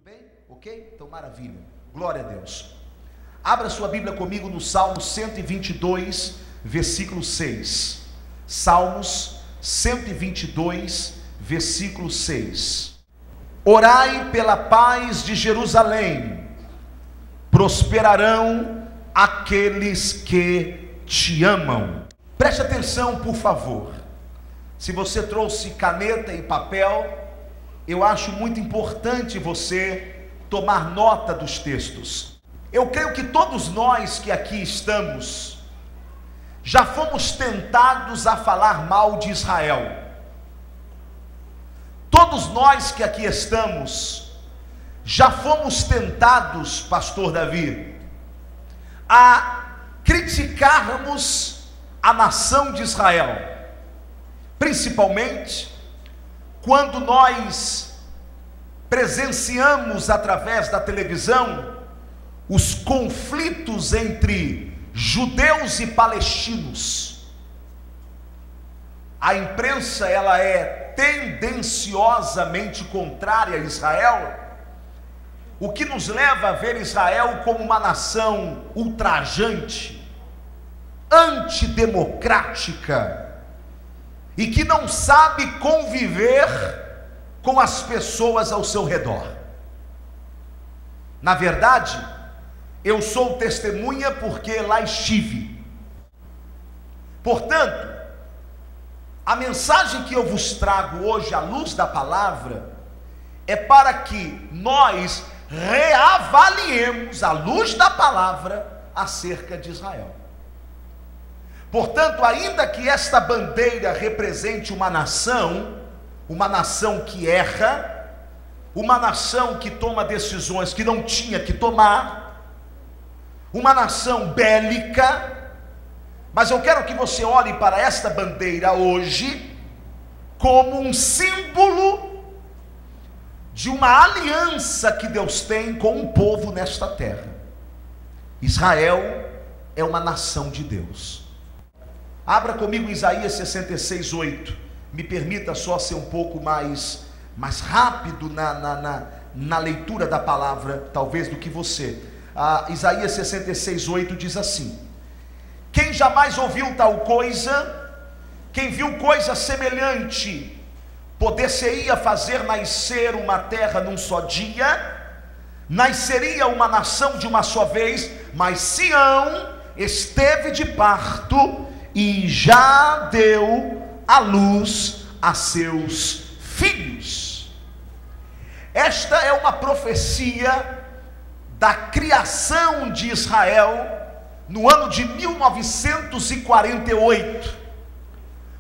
bem? Ok? Então, maravilha. Glória a Deus. Abra sua Bíblia comigo no Salmo 122, versículo 6. Salmos 122, versículo 6. Orai pela paz de Jerusalém, prosperarão aqueles que te amam. Preste atenção, por favor. Se você trouxe caneta e papel, eu acho muito importante você tomar nota dos textos. Eu creio que todos nós que aqui estamos já fomos tentados a falar mal de Israel. Todos nós que aqui estamos já fomos tentados, pastor Davi, a criticarmos a nação de Israel, principalmente quando nós presenciamos através da televisão os conflitos entre judeus e palestinos. A imprensa, ela é tendenciosamente contrária a Israel, o que nos leva a ver Israel como uma nação ultrajante, antidemocrática, e que não sabe conviver com as pessoas ao seu redor. Na verdade, eu sou testemunha porque lá estive. Portanto, a mensagem que eu vos trago hoje à luz da palavra é para que nós reavaliemos à luz da palavra acerca de Israel. Portanto, ainda que esta bandeira represente uma nação que erra, uma nação que toma decisões que não tinha que tomar, uma nação bélica, mas eu quero que você olhe para esta bandeira hoje como um símbolo de uma aliança que Deus tem com o povo nesta terra. Israel é uma nação de Deus. Abra comigo Isaías 66, 8. Me permita só ser um pouco mais rápido na leitura da palavra, talvez, do que você. Isaías 66, 8 diz assim: quem jamais ouviu tal coisa, quem viu coisa semelhante, poder-se-ia fazer nascer uma terra num só dia, nasceria uma nação de uma só vez, mas Sião esteve de parto e já deu à luz a seus filhos. Esta é uma profecia da criação de Israel no ano de 1948.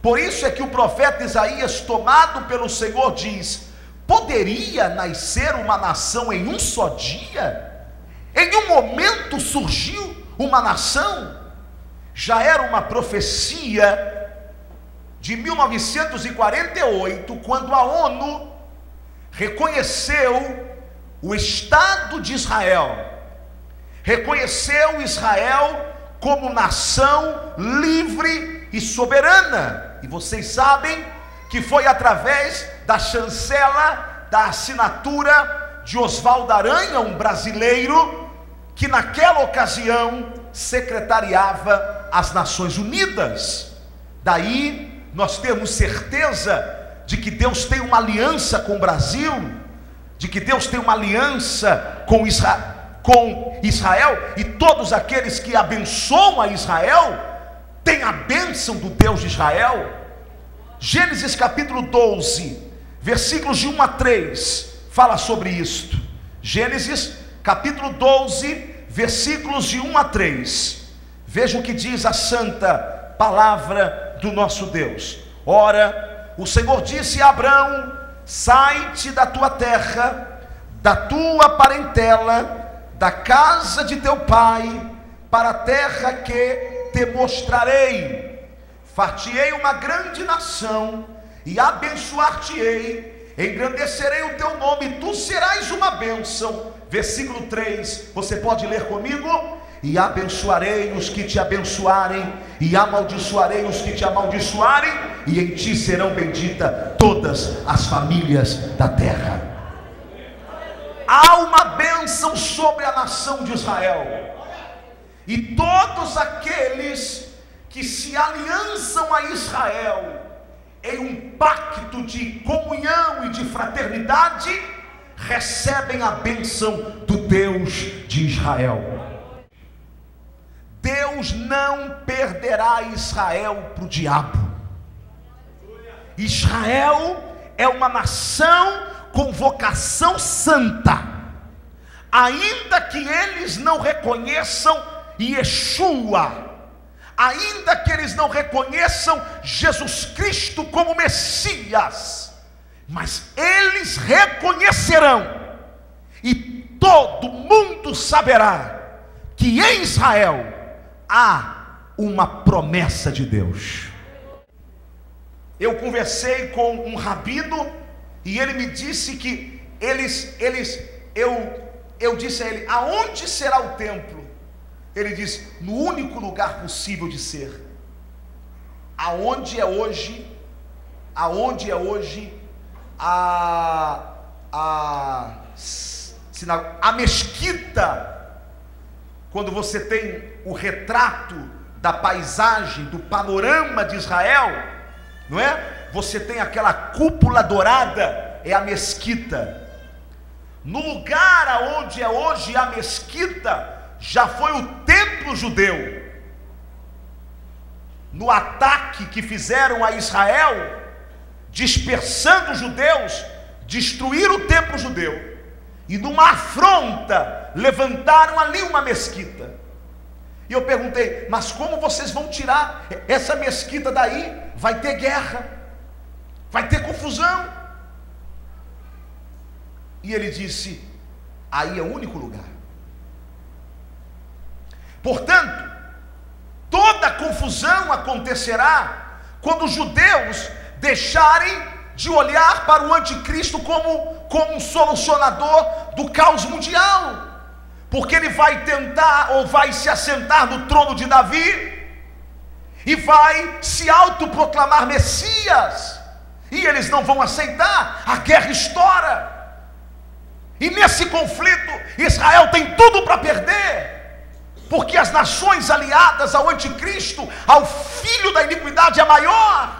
Por isso é que o profeta Isaías, tomado pelo Senhor, diz: poderia nascer uma nação em um só dia? Em um momento surgiu uma nação? Já era uma profecia de 1948, quando a ONU reconheceu o Estado de Israel, reconheceu Israel como nação livre e soberana. E vocês sabem que foi através da chancela, da assinatura de Oswaldo Aranha, um brasileiro, que naquela ocasião secretariava as Nações Unidas. Daí nós temos certeza de que Deus tem uma aliança com o Brasil, de que Deus tem uma aliança com Israel, e todos aqueles que abençoam a Israel têm a bênção do Deus de Israel. Gênesis capítulo 12, versículos de 1 a 3, fala sobre isto. Gênesis capítulo 12, versículos de 1 a 3. Veja o que diz a santa palavra do nosso Deus. Ora, o Senhor disse a Abrão: sai-te da tua terra, da tua parentela, da casa de teu pai, para a terra que te mostrarei. Far-te-ei uma grande nação, e abençoar-te-ei, engrandecerei o teu nome, e tu serás uma bênção. Versículo 3, você pode ler comigo? E abençoarei os que te abençoarem, e amaldiçoarei os que te amaldiçoarem, e em ti serão benditas todas as famílias da terra. há uma bênção sobre a nação de Israel. E todos aqueles que se aliançam a Israel em um pacto de comunhão e de fraternidade, recebem a bênção do Deus de Israel. Deus não perderá Israel para o diabo. Israel é uma nação com vocação santa, ainda que eles não reconheçam Yeshua, ainda que eles não reconheçam Jesus Cristo como Messias, mas eles reconhecerão, e todo mundo saberá que em Israel há uma promessa de Deus. Eu conversei com um rabino e ele me disse que eu disse a ele: aonde será o templo? Ele disse: no único lugar possível de ser. Aonde é hoje a mesquita, quando você tem o retrato da paisagem, do panorama de Israel, não é? Você tem aquela cúpula dourada, é a mesquita. No lugar aonde é hoje a mesquita, já foi o templo judeu. No ataque que fizeram a Israel, dispersando os judeus, destruíram o templo judeu, e numa afronta, levantaram ali uma mesquita. E eu perguntei: mas como vocês vão tirar essa mesquita daí? Vai ter guerra, vai ter confusão. E ele disse: aí é o único lugar. Portanto, toda confusão acontecerá quando os judeus deixarem de olhar para o anticristo como um solucionador do caos mundial, porque ele vai tentar, ou vai se assentar no trono de Davi, e vai se autoproclamar Messias, e eles não vão aceitar. A guerra estoura, e nesse conflito Israel tem tudo para perder, porque as nações aliadas ao anticristo, ao filho da iniquidade, é maior,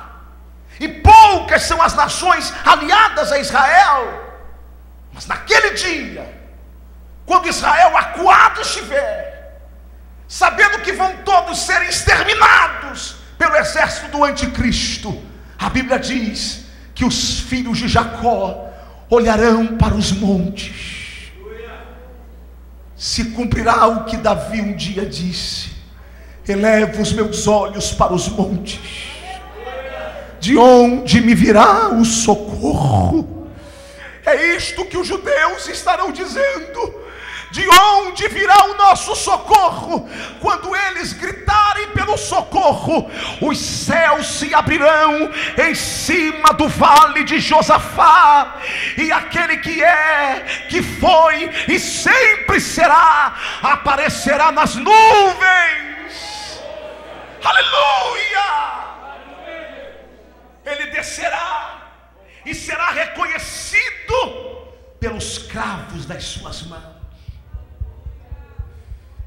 e poucas são as nações aliadas a Israel. Mas naquele dia, quando Israel acuado estiver, sabendo que vão todos ser exterminados pelo exército do anticristo, a Bíblia diz que os filhos de Jacó olharão para os montes. Se cumprirá o que Davi um dia disse: elevo os meus olhos para os montes, de onde me virá o socorro? É isto que os judeus estarão dizendo: de onde virá o nosso socorro? Quando eles gritarem pelo socorro, os céus se abrirão em cima do vale de Josafá, e aquele que é, que foi e sempre será, aparecerá nas nuvens. Aleluia! Ele descerá e será reconhecido pelos cravos das suas mãos.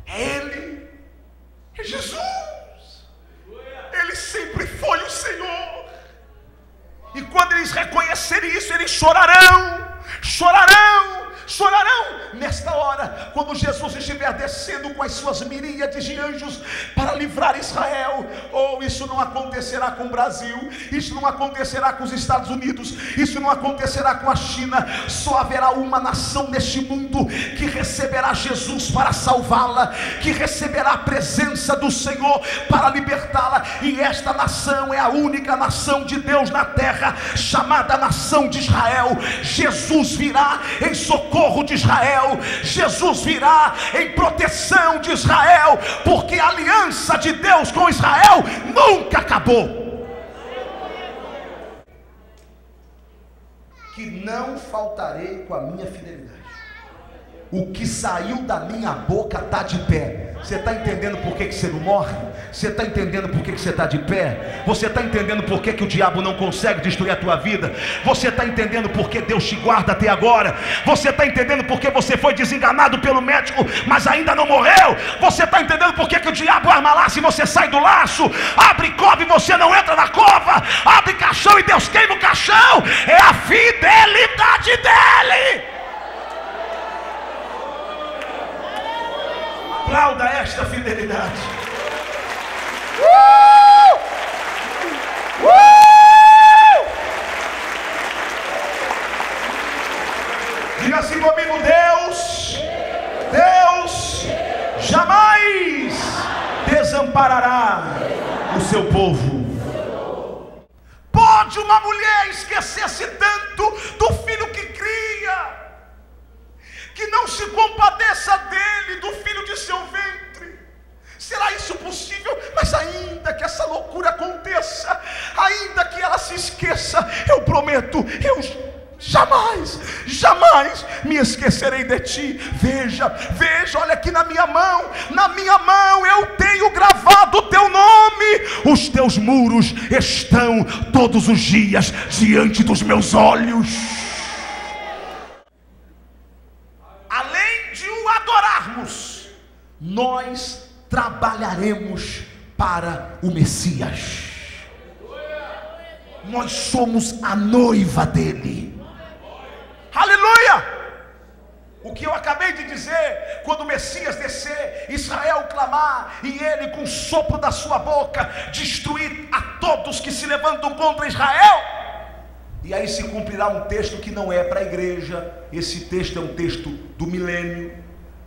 Ele é Jesus. Ele sempre foi o Senhor. E quando eles reconhecerem isso, eles chorarão, chorarão, chorarão. Nesta hora, quando Jesus estiver descendo com as suas miríades de anjos para livrar Israel, isso não acontecerá com o Brasil, isso não acontecerá com os Estados Unidos, isso não acontecerá com a China. Só haverá uma nação neste mundo que receberá Jesus para salvá-la, que receberá a presença do Senhor para libertá-la, e esta nação é a única nação de Deus na terra, chamada nação de Israel. Jesus virá em socorro de Israel, Jesus virá em proteção de Israel, porque a aliança de Deus com Israel nunca acabou. Que não faltarei com a minha fidelidade. o que saiu da minha boca está de pé. Você está entendendo por que você não morre? Você está entendendo por que você está de pé? Você está entendendo por que o diabo não consegue destruir a tua vida? Você está entendendo por que Deus te guarda até agora? Você está entendendo por que você foi desenganado pelo médico, mas ainda não morreu? Você está entendendo por que o diabo arma laço e você sai do laço? Abre cova e você não entra na cova. Abre caixão e Deus queima o caixão. É a fidelidade dele. Aplauda esta fidelidade. Diga assim comigo: Deus jamais desamparará o seu povo. Pode uma mulher esquecer-se tanto do filho que cria, que não se compadeça dele, do filho de seu ventre? Será isso possível? Mas ainda que essa loucura aconteça, ainda que ela se esqueça, eu prometo, eu jamais me esquecerei de ti. Veja, olha aqui na minha mão eu tenho gravado o teu nome, os teus muros estão todos os dias diante dos meus olhos. Além de o adorarmos, nós trabalharemos para o Messias. Nós somos a noiva dele. Aleluia! O que eu acabei de dizer, quando o Messias descer, Israel clamar, e ele com o sopro da sua boca destruir a todos que se levantam contra Israel, e aí se cumprirá um texto que não é para a igreja. Esse texto é um texto do milênio,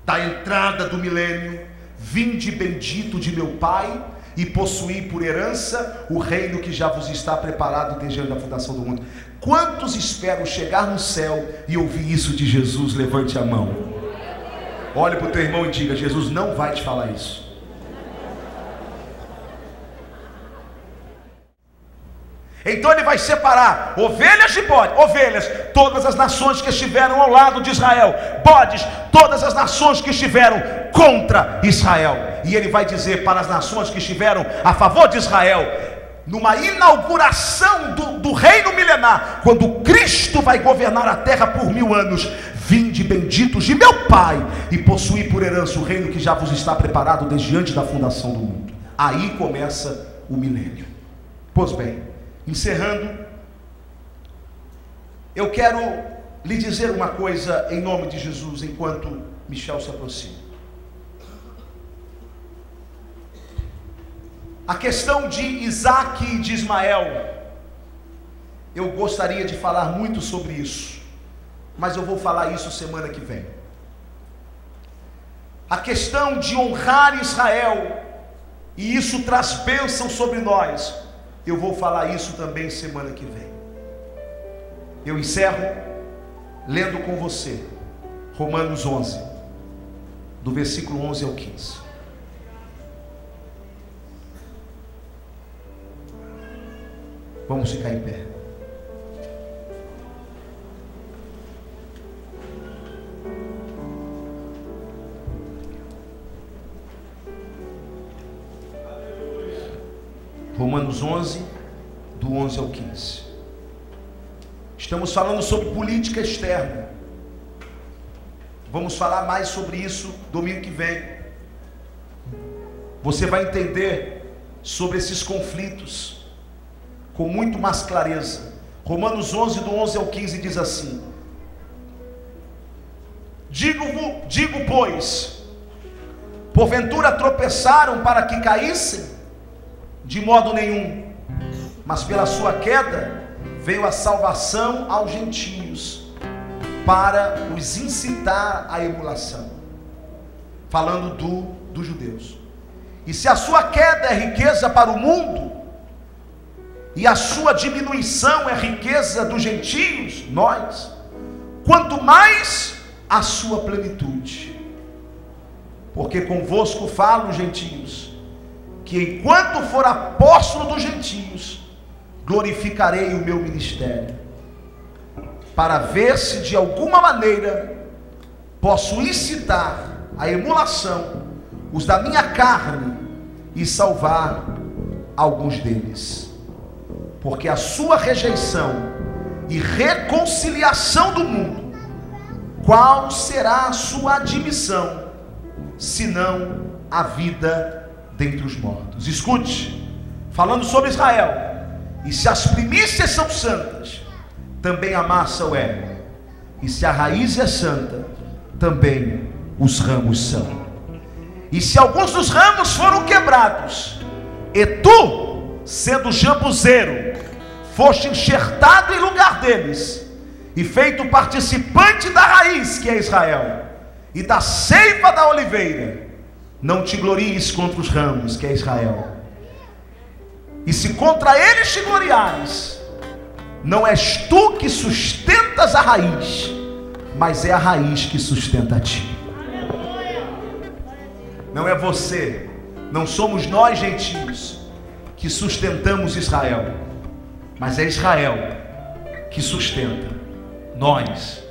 da entrada do milênio. Vinde bendito de meu Pai, e possuí por herança o reino que já vos está preparado desde a fundação do mundo. Quantos esperam chegar no céu e ouvir isso de Jesus? Levante a mão. Olhe para o teu irmão e diga: Jesus não vai te falar isso. Então ele vai separar ovelhas de bodes. Ovelhas, todas as nações que estiveram ao lado de Israel. Bodes, todas as nações que estiveram contra Israel. E ele vai dizer para as nações que estiveram a favor de Israel, numa inauguração do reino milenar, quando Cristo vai governar a terra por 1000 anos: vinde benditos de meu Pai, e possuí por herança o reino que já vos está preparado desde antes da fundação do mundo. Aí começa o milênio. Pois bem, encerrando, eu quero lhe dizer uma coisa em nome de Jesus, enquanto Michel se aproxima. A questão de Isaac e de Ismael, eu gostaria de falar muito sobre isso, mas eu vou falar isso semana que vem. A questão de honrar Israel, e isso traz bênção sobre nós, eu vou falar isso também semana que vem. Eu encerro lendo com você Romanos 11, do versículo 11 ao 15. Vamos ficar em pé. Romanos 11, do 11 ao 15. Estamos falando sobre política externa. Vamos falar mais sobre isso domingo que vem. Você vai entender sobre esses conflitos com muito mais clareza. Romanos 11, do 11 ao 15 diz assim: Digo, pois, porventura tropeçaram para que caíssem? De modo nenhum, mas pela sua queda veio a salvação aos gentios, para os incitar à emulação. Falando dos judeus. E se a sua queda é riqueza para o mundo, e a sua diminuição é riqueza dos gentios, nós, quanto mais a sua plenitude. Porque convosco falo, gentios, que enquanto for apóstolo dos gentios, glorificarei o meu ministério, para ver se de alguma maneira posso incitar a emulação os da minha carne e salvar alguns deles. Porque a sua rejeição e reconciliação do mundo, qual será a sua admissão, senão a vida dentre os mortos? Escute, falando sobre Israel: e se as primícias são santas, também a massa o é, e se a raiz é santa, também os ramos são. E se alguns dos ramos foram quebrados, e tu, sendo jambuzeiro, foste enxertado em lugar deles, e feito participante da raiz, que é Israel, e da seiva da oliveira, não te glories contra os ramos, que é Israel. E se contra eles te gloriares, não és tu que sustentas a raiz, mas é a raiz que sustenta a ti. Não é você, não somos nós gentios que sustentamos Israel, mas é Israel que sustenta nós,